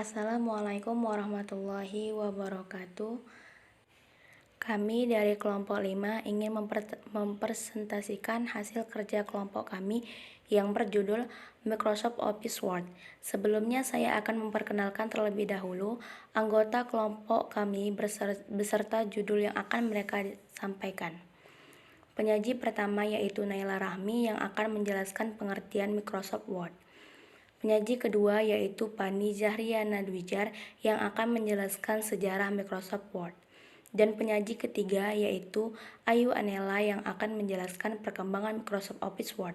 Assalamualaikum warahmatullahi wabarakatuh. Kami dari kelompok 5 ingin mempresentasikan hasil kerja kelompok kami yang berjudul Microsoft Office Word. Sebelumnya saya akan memperkenalkan terlebih dahulu anggota kelompok kami beserta judul yang akan mereka sampaikan. Penyaji pertama yaitu Naila Rahmi yang akan menjelaskan pengertian Microsoft Word. Penyaji kedua yaitu Pani Zahriana Dwijar yang akan menjelaskan sejarah Microsoft Word. Dan penyaji ketiga yaitu Ayu Anela yang akan menjelaskan perkembangan Microsoft Office Word.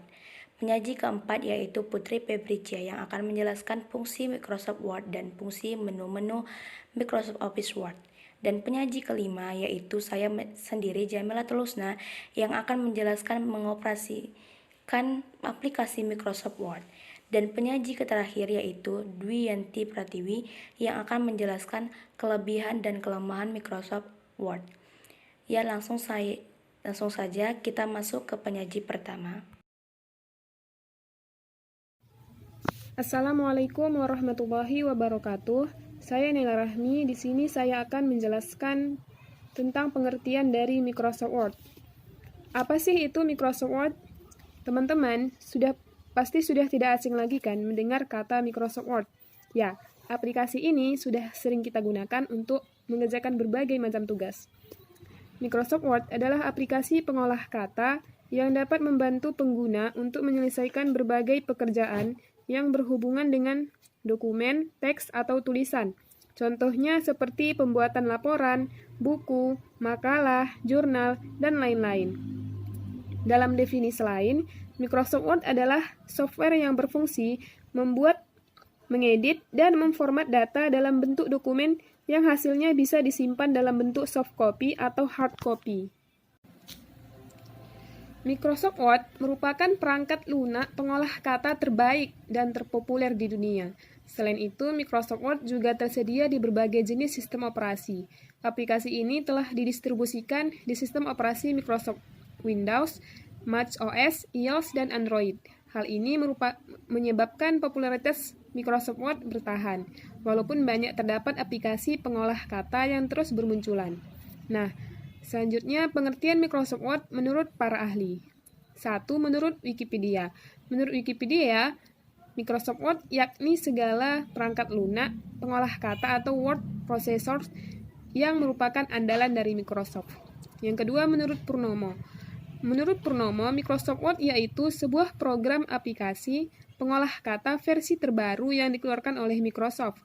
Penyaji keempat yaitu Putri Febricia yang akan menjelaskan fungsi Microsoft Word dan fungsi menu-menu Microsoft Office Word. Dan penyaji kelima yaitu saya sendiri Jamila Telusna yang akan menjelaskan mengoperasikan aplikasi Microsoft Word. Dan penyaji terakhir yaitu Dwi Yanti Pratiwi yang akan menjelaskan kelebihan dan kelemahan Microsoft Word. Ya, langsung saja kita masuk ke penyaji pertama. Assalamualaikum warahmatullahi wabarakatuh. Saya Naila Rahmi. Di sini saya akan menjelaskan tentang pengertian dari Microsoft Word. Apa sih itu Microsoft Word? Teman-teman, pasti sudah tidak asing lagi kan mendengar kata Microsoft Word. Ya, aplikasi ini sudah sering kita gunakan untuk mengerjakan berbagai macam tugas. Microsoft Word adalah aplikasi pengolah kata yang dapat membantu pengguna untuk menyelesaikan berbagai pekerjaan yang berhubungan dengan dokumen, teks, atau tulisan. Contohnya seperti pembuatan laporan, buku, makalah, jurnal, dan lain-lain. Dalam definisi lain, Microsoft Word adalah software yang berfungsi membuat, mengedit, dan memformat data dalam bentuk dokumen yang hasilnya bisa disimpan dalam bentuk soft copy atau hard copy. Microsoft Word merupakan perangkat lunak pengolah kata terbaik dan terpopuler di dunia. Selain itu, Microsoft Word juga tersedia di berbagai jenis sistem operasi. Aplikasi ini telah didistribusikan di sistem operasi Microsoft Windows, Mac OS, iOS, dan Android. Hal ini menyebabkan popularitas Microsoft Word bertahan, walaupun banyak terdapat aplikasi pengolah kata yang terus bermunculan. Nah, selanjutnya pengertian Microsoft Word menurut para ahli. 1. Menurut Wikipedia. Menurut Wikipedia, Microsoft Word yakni segala perangkat lunak, pengolah kata atau word processors yang merupakan andalan dari Microsoft. Yang kedua, menurut Purnomo. Menurut Purnomo, Microsoft Word yaitu sebuah program aplikasi pengolah kata versi terbaru yang dikeluarkan oleh Microsoft.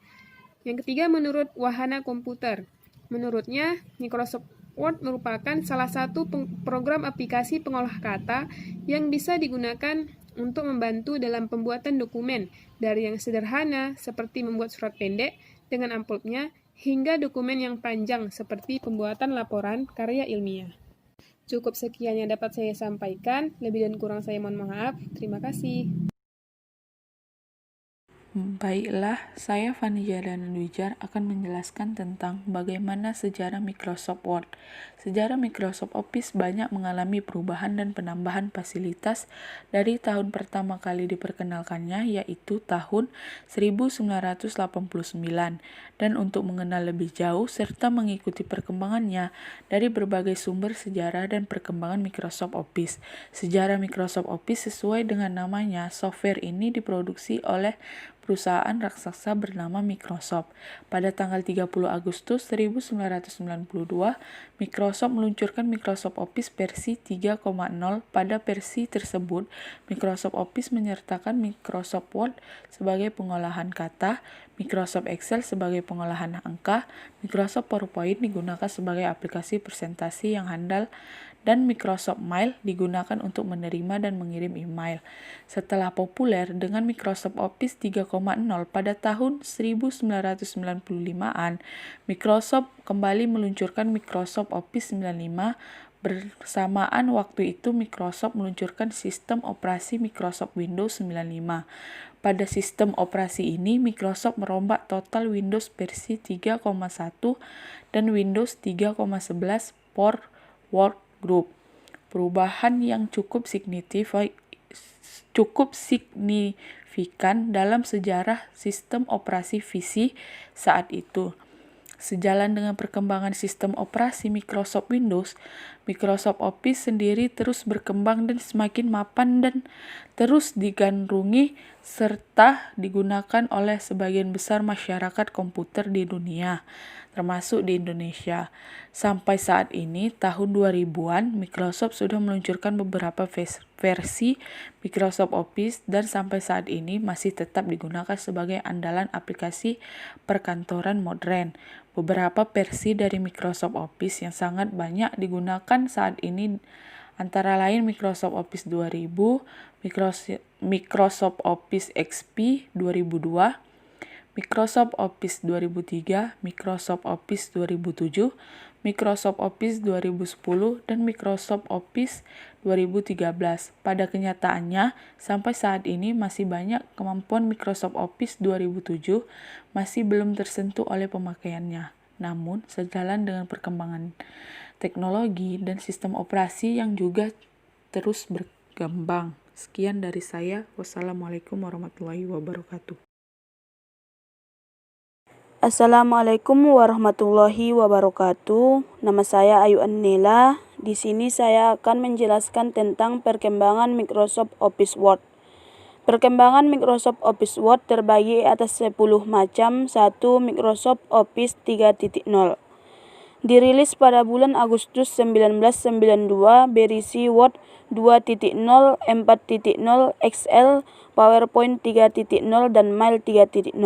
Yang ketiga, menurut Wahana Komputer. Menurutnya, Microsoft Word merupakan salah satu program aplikasi pengolah kata yang bisa digunakan untuk membantu dalam pembuatan dokumen, dari yang sederhana seperti membuat surat pendek dengan amplopnya, hingga dokumen yang panjang seperti pembuatan laporan karya ilmiah. Cukup sekian yang dapat saya sampaikan, lebih dan kurang saya mohon maaf. Terima kasih. Baiklah, saya Fani Zahriana Dwijar akan menjelaskan tentang bagaimana sejarah Microsoft Word. Sejarah Microsoft Office banyak mengalami perubahan dan penambahan fasilitas dari tahun pertama kali diperkenalkannya, yaitu tahun 1989. Dan untuk mengenal lebih jauh serta mengikuti perkembangannya dari berbagai sumber sejarah dan perkembangan Microsoft Office. Sejarah Microsoft Office sesuai dengan namanya, software ini diproduksi oleh perusahaan raksasa bernama Microsoft. Pada tanggal 30 Agustus 1992, Microsoft meluncurkan Microsoft Office versi 3.0. Pada versi tersebut, Microsoft Office menyertakan Microsoft Word sebagai pengolahan kata, Microsoft Excel sebagai pengolahan angka, Microsoft PowerPoint digunakan sebagai aplikasi presentasi yang handal, dan Microsoft Mail digunakan untuk menerima dan mengirim email. Setelah populer dengan Microsoft Office 3.0 pada tahun 1995-an, Microsoft kembali meluncurkan Microsoft Office 95. Bersamaan waktu itu, Microsoft meluncurkan sistem operasi Microsoft Windows 95. Pada sistem operasi ini, Microsoft merombak total Windows versi 3.1 dan Windows 3.11 for Workgroup. Perubahan yang cukup signifikan signifikan dalam sejarah sistem operasi PC saat itu. Sejalan dengan perkembangan sistem operasi Microsoft Windows, Microsoft Office sendiri terus berkembang dan semakin mapan dan terus digandrungi serta digunakan oleh sebagian besar masyarakat komputer di dunia, termasuk di Indonesia. Sampai saat ini, tahun 2000-an, Microsoft sudah meluncurkan beberapa versi Microsoft Office dan sampai saat ini masih tetap digunakan sebagai andalan aplikasi perkantoran modern. Beberapa versi dari Microsoft Office yang sangat banyak digunakan saat ini antara lain Microsoft Office 2000, Microsoft Office XP 2002, Microsoft Office 2003, Microsoft Office 2007, Microsoft Office 2010, dan Microsoft Office 2013. Pada kenyataannya, sampai saat ini masih banyak kemampuan Microsoft Office 2007 masih belum tersentuh oleh pemakaiannya. Namun, sejalan dengan perkembangan teknologi dan sistem operasi yang juga terus berkembang. Sekian dari saya. Wassalamualaikum warahmatullahi wabarakatuh. Assalamualaikum warahmatullahi wabarakatuh. Nama saya Ayu Annela. Di sini saya akan menjelaskan tentang perkembangan Microsoft Office Word. Perkembangan Microsoft Office Word terbagi atas 10 macam. 1. Microsoft Office 3.0. Dirilis pada bulan Agustus 1992, berisi Word 2.0, 4.0, Excel, PowerPoint 3.0, dan Mail 3.0.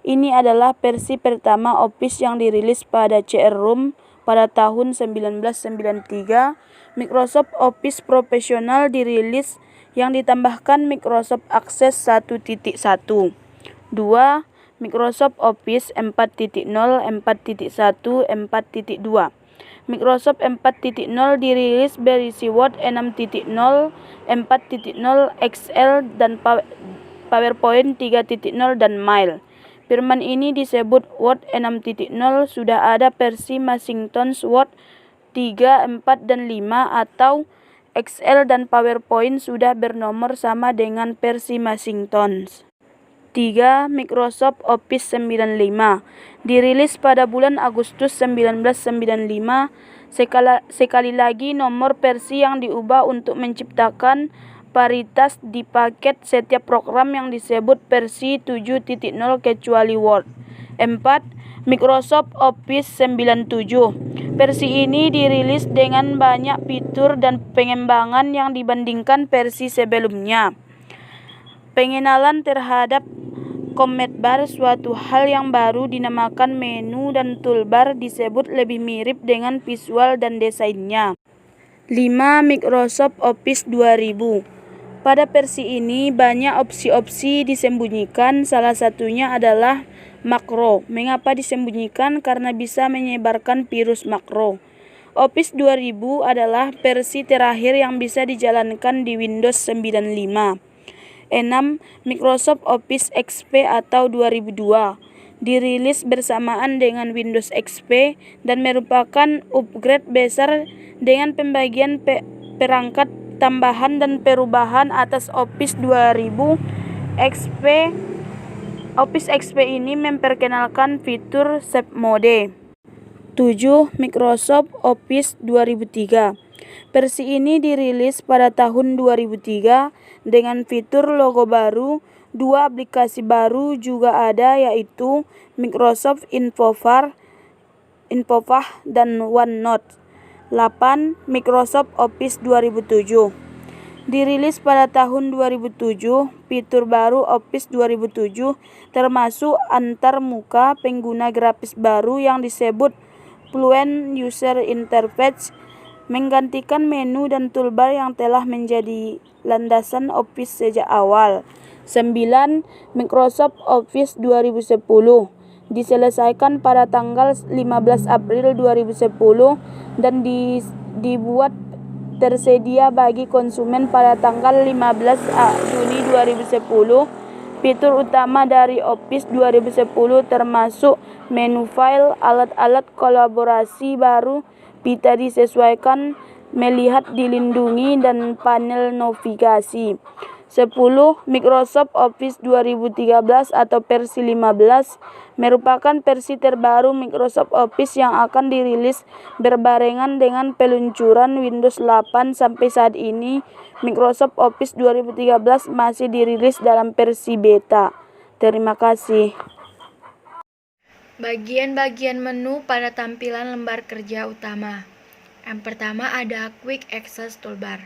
Ini adalah versi pertama Office yang dirilis pada CR Room pada tahun 1993. Microsoft Office Professional dirilis yang ditambahkan Microsoft Access 1.1. 2. Microsoft Office 4.0, 4.1, 4.2. Microsoft 4.0 dirilis berisi Word 6.0, 4.0, Excel, dan PowerPoint 3.0, dan Mail. Firman ini disebut Word 6.0, sudah ada versi Macintosh Word 3, 4, dan 5, atau Excel dan PowerPoint sudah bernomor sama dengan versi Macintosh. 3. Microsoft Office 95. Dirilis pada bulan Agustus 1995. Sekali lagi nomor versi yang diubah untuk menciptakan paritas di paket setiap program yang disebut versi 7.0 kecuali Word. 4. Microsoft Office 97. Versi ini dirilis dengan banyak fitur dan pengembangan yang dibandingkan versi sebelumnya. Pengenalan terhadap command bar, suatu hal yang baru dinamakan menu dan toolbar, disebut lebih mirip dengan visual dan desainnya. 5. Microsoft Office 2000. Pada versi ini banyak opsi-opsi disembunyikan, salah satunya adalah makro. Mengapa disembunyikan? Karena bisa menyebarkan virus makro. Office 2000 adalah versi terakhir yang bisa dijalankan di Windows 95. 6. Microsoft Office XP atau 2002. Dirilis bersamaan dengan Windows XP dan merupakan upgrade besar dengan pembagian perangkat tambahan dan perubahan atas Office 2000 XP. Office XP ini memperkenalkan fitur Save Mode. 7. Microsoft Office 2003. Versi ini dirilis pada tahun 2003 dengan fitur logo baru. 2 aplikasi baru juga ada, yaitu Microsoft Infofar dan OneNote. 8. Microsoft Office 2007. Dirilis pada tahun 2007, fitur baru Office 2007 termasuk antarmuka pengguna grafis baru yang disebut Fluent User Interface, menggantikan menu dan toolbar yang telah menjadi landasan Office sejak awal. 9. Microsoft Office 2010. Diselesaikan pada tanggal 15 April 2010 dan dibuat tersedia bagi konsumen pada tanggal 15 Juni 2010. Fitur utama dari Office 2010 termasuk menu file, alat-alat kolaborasi baru, pita disesuaikan, melihat dilindungi, dan panel navigasi. 10. Microsoft Office 2013 atau versi 15 merupakan versi terbaru Microsoft Office yang akan dirilis berbarengan dengan peluncuran Windows 8. Sampai saat ini, Microsoft Office 2013 masih dirilis dalam versi beta. Terima kasih. Bagian-bagian menu pada tampilan lembar kerja utama. Yang pertama ada Quick Access Toolbar.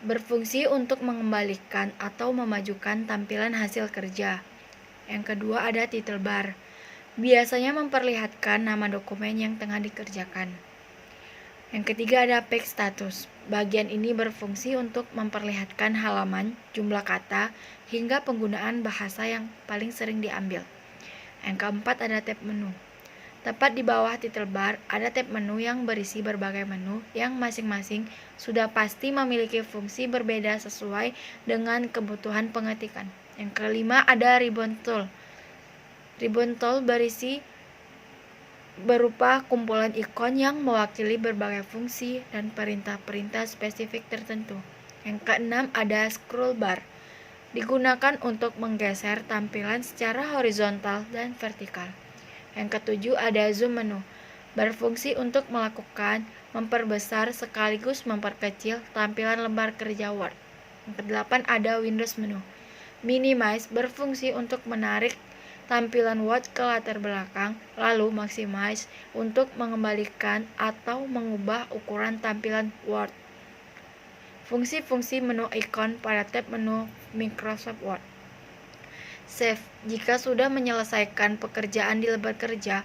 Berfungsi untuk mengembalikan atau memajukan tampilan hasil kerja. Yang kedua ada Title Bar. Biasanya memperlihatkan nama dokumen yang tengah dikerjakan. Yang ketiga ada Page Status. Bagian ini berfungsi untuk memperlihatkan halaman, jumlah kata, hingga penggunaan bahasa yang paling sering diambil. Yang keempat ada tab menu. Tepat di bawah title bar ada tab menu yang berisi berbagai menu yang masing-masing sudah pasti memiliki fungsi berbeda sesuai dengan kebutuhan pengetikan. Yang kelima ada ribbon tool. Ribbon tool berupa kumpulan ikon yang mewakili berbagai fungsi dan perintah-perintah spesifik tertentu. Yang keenam ada scroll bar. Digunakan untuk menggeser tampilan secara horizontal dan vertikal. Yang ketujuh ada zoom menu. Berfungsi untuk melakukan memperbesar sekaligus memperkecil tampilan lembar kerja Word. Yang kedelapan ada Windows menu. Minimize berfungsi untuk menarik tampilan Word ke latar belakang, lalu maximize untuk mengembalikan atau mengubah ukuran tampilan Word. Fungsi-fungsi menu icon pada tab menu Microsoft Word. Save, jika sudah menyelesaikan pekerjaan di lembar kerja,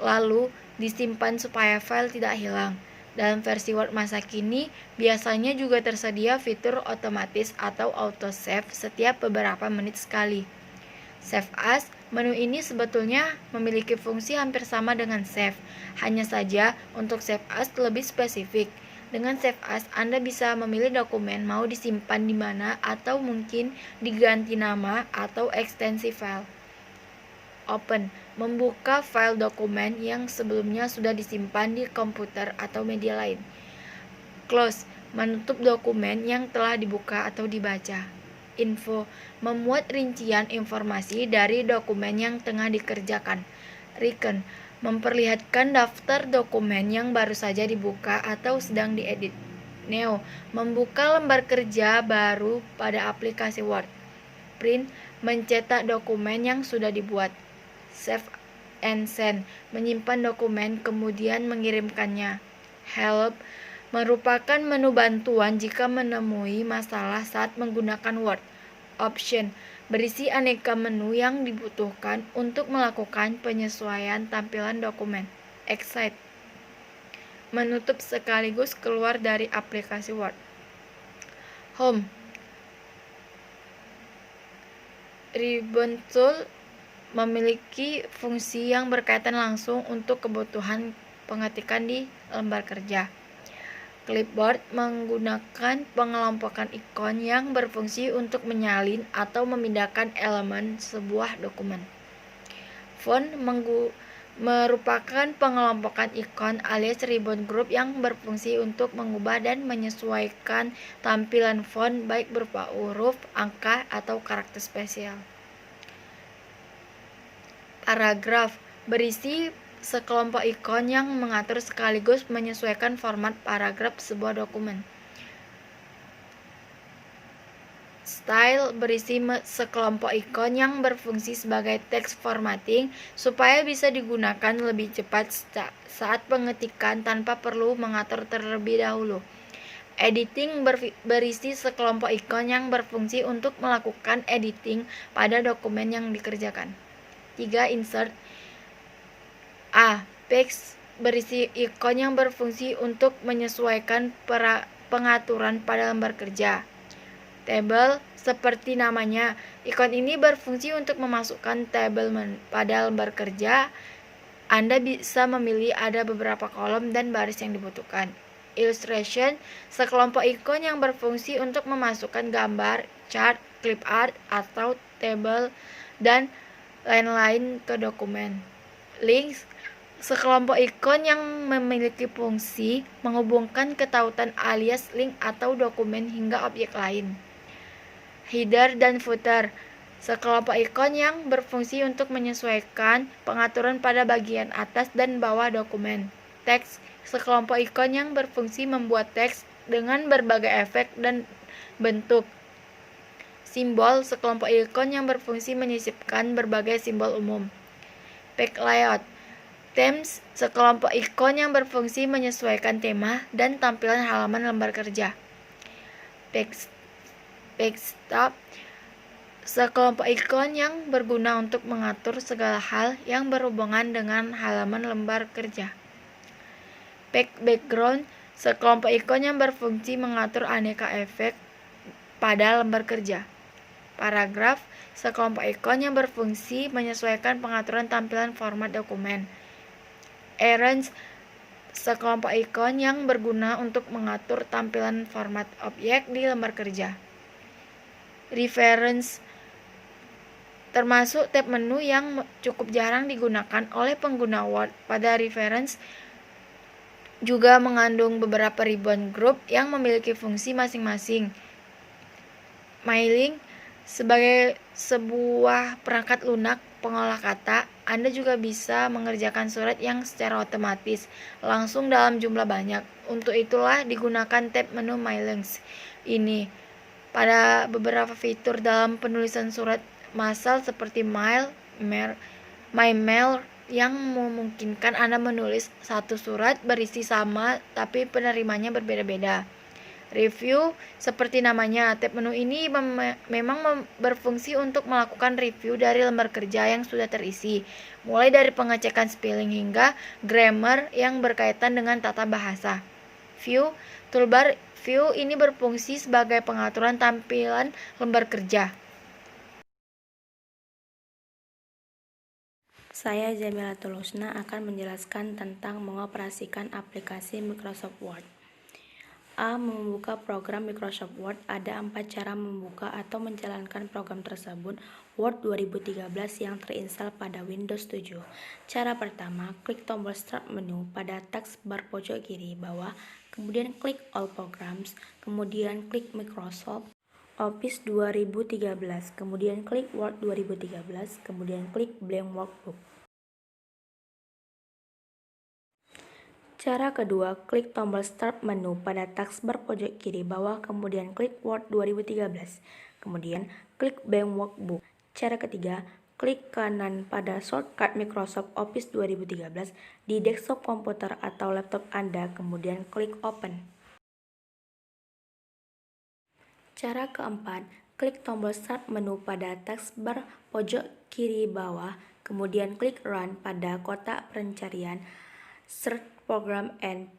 lalu disimpan supaya file tidak hilang. Dalam versi Word masa kini, biasanya juga tersedia fitur otomatis atau autosave setiap beberapa menit sekali. Save As, menu ini sebetulnya memiliki fungsi hampir sama dengan Save, hanya saja untuk Save As lebih spesifik. Dengan Save As, Anda bisa memilih dokumen mau disimpan di mana atau mungkin diganti nama atau ekstensi file. Open, membuka file dokumen yang sebelumnya sudah disimpan di komputer atau media lain. Close, menutup dokumen yang telah dibuka atau dibaca. Info, memuat rincian informasi dari dokumen yang tengah dikerjakan. Recon, memperlihatkan daftar dokumen yang baru saja dibuka atau sedang diedit. Neo, membuka lembar kerja baru pada aplikasi Word. Print, mencetak dokumen yang sudah dibuat. Save and Send, menyimpan dokumen kemudian mengirimkannya. Help, merupakan menu bantuan jika menemui masalah saat menggunakan Word. Option, berisi aneka menu yang dibutuhkan untuk melakukan penyesuaian tampilan dokumen. Exit, menutup sekaligus keluar dari aplikasi Word. Home, ribbon tool memiliki fungsi yang berkaitan langsung untuk kebutuhan pengetikan di lembar kerja. Clipboard menggunakan pengelompokan ikon yang berfungsi untuk menyalin atau memindahkan elemen sebuah dokumen. Font merupakan pengelompokan ikon alias ribbon group yang berfungsi untuk mengubah dan menyesuaikan tampilan font baik berupa huruf, angka, atau karakter spesial. Paragraf berisi sekelompok ikon yang mengatur sekaligus menyesuaikan format paragraf sebuah dokumen. Style berisi sekelompok ikon yang berfungsi sebagai text formatting supaya bisa digunakan lebih cepat saat pengetikan tanpa perlu mengatur terlebih dahulu. Editing berisi sekelompok ikon yang berfungsi untuk melakukan editing pada dokumen yang dikerjakan. 3. Insert. A. Page berisi ikon yang berfungsi untuk menyesuaikan pengaturan pada lembar kerja. Table, seperti namanya, ikon ini berfungsi untuk memasukkan tabel pada lembar kerja. Anda bisa memilih ada beberapa kolom dan baris yang dibutuhkan. Illustration, sekelompok ikon yang berfungsi untuk memasukkan gambar, chart, clip art, atau tabel, dan lain-lain ke dokumen. Links, sekelompok ikon yang memiliki fungsi menghubungkan ke tautan alias link atau dokumen hingga objek lain. header dan footer, sekelompok ikon yang berfungsi untuk menyesuaikan pengaturan pada bagian atas dan bawah dokumen. Teks, sekelompok ikon yang berfungsi membuat teks dengan berbagai efek dan bentuk. Simbol, sekelompok ikon yang berfungsi menyisipkan berbagai simbol umum. Page layout, themes, sekelompok ikon yang berfungsi menyesuaikan tema dan tampilan halaman lembar kerja. Page stop, sekelompok ikon yang berguna untuk mengatur segala hal yang berhubungan dengan halaman lembar kerja. Page background, sekelompok ikon yang berfungsi mengatur aneka efek pada lembar kerja. Paragraf, sekelompok ikon yang berfungsi menyesuaikan pengaturan tampilan format dokumen. Arrange, sekelompok ikon yang berguna untuk mengatur tampilan format objek di lembar kerja. Reference, termasuk tab menu yang cukup jarang digunakan oleh pengguna Word. Pada reference juga mengandung beberapa ribuan grup yang memiliki fungsi masing-masing. Mailing, sebagai sebuah perangkat lunak pengolah kata, Anda juga bisa mengerjakan surat yang secara otomatis langsung dalam jumlah banyak. Untuk itulah digunakan tab menu Mailings ini. Pada beberapa fitur dalam penulisan surat massal seperti My Mail yang memungkinkan Anda menulis satu surat berisi sama tapi penerimanya berbeda-beda. Review, seperti namanya, tab menu ini memang berfungsi untuk melakukan review dari lembar kerja yang sudah terisi, mulai dari pengecekan spelling hingga grammar yang berkaitan dengan tata bahasa. View, toolbar view ini berfungsi sebagai pengaturan tampilan lembar kerja. Saya Jamilatul Husna akan menjelaskan tentang mengoperasikan aplikasi Microsoft Word. A. Membuka program Microsoft Word. Ada 4 cara membuka atau menjalankan program tersebut Word 2013 yang terinstall pada Windows 7. Cara pertama, klik tombol Start menu pada taskbar pojok kiri bawah, kemudian klik All Programs, kemudian klik Microsoft Office 2013, kemudian klik Word 2013, kemudian klik Blank Workbook. Cara kedua, klik tombol Start menu pada taskbar pojok kiri bawah, kemudian klik Word 2013, kemudian klik Blank Workbook. Cara ketiga, klik kanan pada shortcut Microsoft Office 2013 di desktop komputer atau laptop Anda, kemudian klik Open. Cara keempat, klik tombol Start menu pada taskbar pojok kiri bawah, kemudian klik Run pada kotak pencarian Search Program and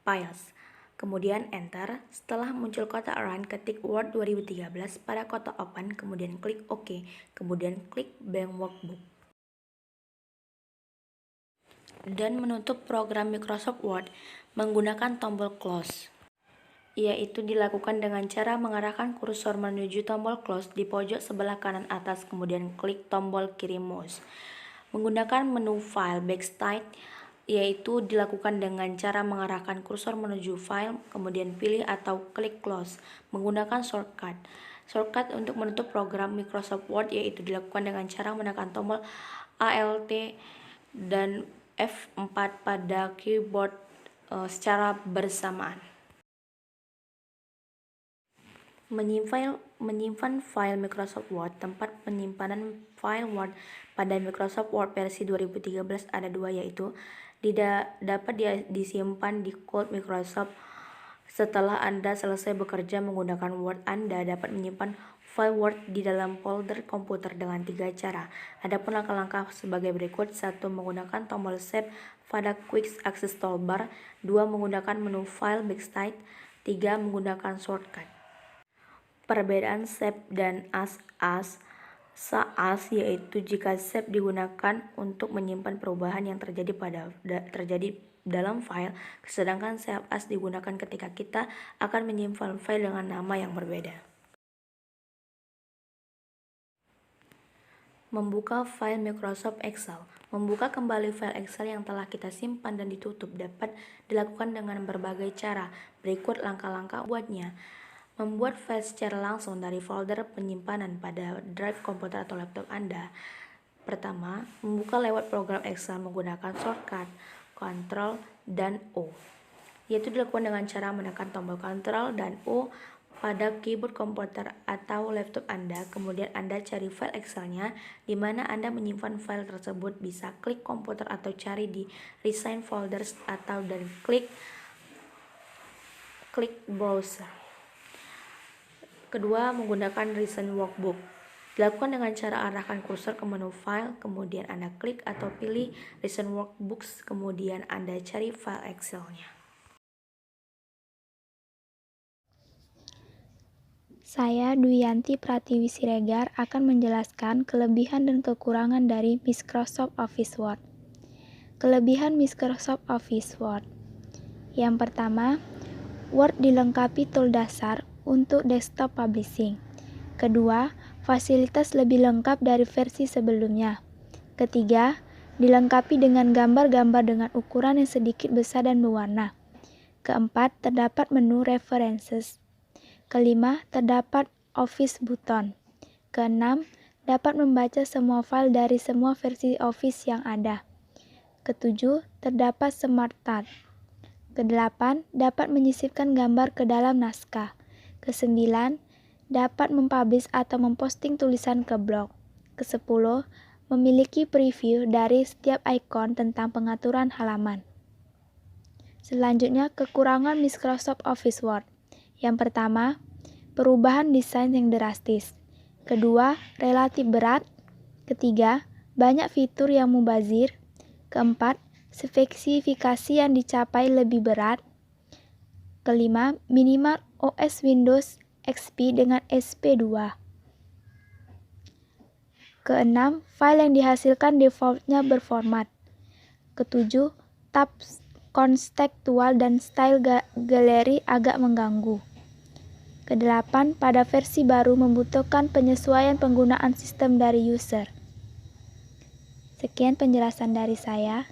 Files, kemudian Enter. Setelah muncul kotak Run, ketik Word 2013 pada kotak Open, kemudian klik OK, kemudian klik Blank Workbook. Dan menutup program Microsoft Word menggunakan tombol Close, yaitu dilakukan dengan cara mengarahkan kursor menuju tombol Close di pojok sebelah kanan atas, kemudian klik tombol kiri mouse. Menggunakan menu File Backside, yaitu dilakukan dengan cara mengarahkan kursor menuju file, kemudian pilih atau klik Close. Menggunakan shortcut. Shortcut untuk menutup program Microsoft Word yaitu dilakukan dengan cara menekan tombol Alt dan F4 pada keyboard secara bersamaan. Menyimpan file Microsoft Word. Tempat penyimpanan file Word pada Microsoft Word versi 2013 ada 2, yaitu dapat disimpan di cloud Microsoft. Setelah Anda selesai bekerja menggunakan Word, Anda dapat menyimpan file Word di dalam folder komputer dengan 3 cara. Adapun langkah-langkah sebagai berikut: 1. Menggunakan tombol Save pada Quick Access Toolbar. 2. Menggunakan menu File Backside. 3. Menggunakan shortcut. Perbedaan Save dan As yaitu jika Save digunakan untuk menyimpan perubahan yang terjadi dalam file, sedangkan Save As digunakan ketika kita akan menyimpan file dengan nama yang berbeda. Membuka file Microsoft Excel. Membuka kembali file Excel yang telah kita simpan dan ditutup dapat dilakukan dengan berbagai cara. Berikut langkah-langkah buatnya. Membuat file secara langsung dari folder penyimpanan pada drive komputer atau laptop Anda. Pertama, membuka lewat program Excel menggunakan shortcut Ctrl dan O, yaitu dilakukan dengan cara menekan tombol Ctrl dan O pada keyboard komputer atau laptop Anda. Kemudian Anda cari file Excelnya di mana Anda menyimpan file tersebut. Bisa klik komputer atau cari di Recent Folders atau dan klik Browse. Kedua, menggunakan Recent Workbook. Dilakukan dengan cara arahkan kursor ke menu file, kemudian Anda klik atau pilih Recent Workbooks, kemudian Anda cari file Excel-nya. Saya Duyanti Pratiwi Siregar akan menjelaskan kelebihan dan kekurangan dari Microsoft Office Word. Kelebihan Microsoft Office Word. Yang pertama, Word dilengkapi tool dasar untuk desktop publishing. Kedua, fasilitas lebih lengkap dari versi sebelumnya. Ketiga, dilengkapi dengan gambar-gambar dengan ukuran yang sedikit besar dan berwarna. Keempat, terdapat menu references. Kelima, terdapat Office button. Keenam, dapat membaca semua file dari semua versi Office yang ada. Ketujuh, terdapat Smart Tab. Kedelapan, dapat menyisipkan gambar ke dalam naskah. Kesembilan, dapat mempublish atau memposting tulisan ke blog. Kesepuluh, memiliki preview dari setiap ikon tentang pengaturan halaman. Selanjutnya, kekurangan Microsoft Office Word. Yang pertama, perubahan desain yang drastis. Kedua, relatif berat. Ketiga, banyak fitur yang mubazir. Keempat, spesifikasi yang dicapai lebih berat. Kelima, minimal OS Windows XP dengan SP2. Keenam, file yang dihasilkan defaultnya berformat. Ketujuh, tab kontekstual dan style galeri agak mengganggu. Kedelapan, pada versi baru membutuhkan penyesuaian penggunaan sistem dari user. Sekian penjelasan dari saya.